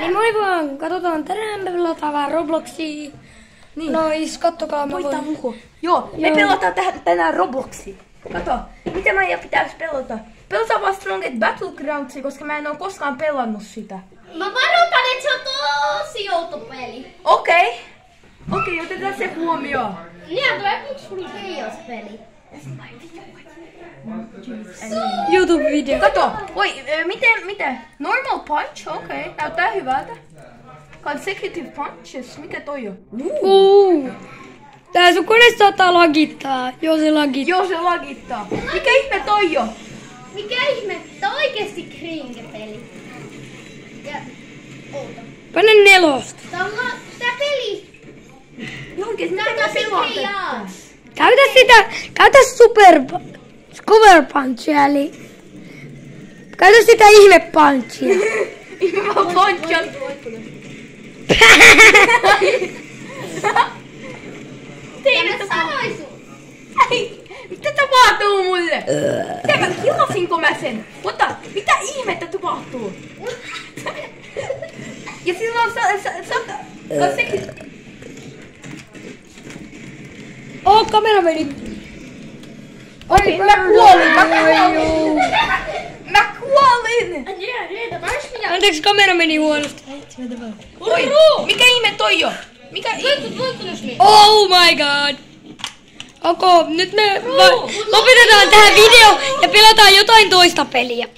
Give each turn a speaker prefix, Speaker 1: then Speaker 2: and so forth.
Speaker 1: Niin moi vaan, katsotaan tänään me pelataan vähän Robloxia. Niin. Nois, kattokaa mä voin.
Speaker 2: Joo, me pelataan tänään Robloxia. Kato, mitä meidän pitäisi pelata? Pelataan vaan Strongest Battlegroundsia, koska mä en oo koskaan pelannut sitä.
Speaker 3: Mä varoitan, että se on tosi outo peli.
Speaker 2: Okei, otetaan se huomioon.
Speaker 3: Niin, tulee yksi peli.
Speaker 1: YouTube-video.
Speaker 2: Kato, miten? Normal punch? Okei, näyttää hyvältä. Consecutive punches, mikä toi on?
Speaker 1: Tää sun kone saattaa lagittaa, jos se lagittaa.
Speaker 2: Mikä ihme toi on?
Speaker 3: Mikä ihme? Tää on oikeesti cringe-peli. Ja outo.
Speaker 1: Pane 4.
Speaker 3: Tää peli.
Speaker 2: Oikeesti,
Speaker 3: Tää
Speaker 2: mitä
Speaker 3: on tosi
Speaker 2: pelataan?
Speaker 3: chaos.
Speaker 1: Käytä cover punchia, eli käytä sitä ihme punchia.
Speaker 2: Ihme punchas.
Speaker 3: Mä sanoin sun.
Speaker 2: Ei, mitä tapahtuu mulle? Mitä mä kilasinko mä sen? Mitä ihmettä tapahtuu? Ja silloin sekin...
Speaker 1: Kamera meni.
Speaker 2: Okei, mä kuolin!
Speaker 1: Anteeksi, kamera meni huonosti.
Speaker 2: Oi, mikä ihme toi on?
Speaker 1: Oh my god. Nyt me lopetetaan tähän video ja pelataan jotain toista peliä.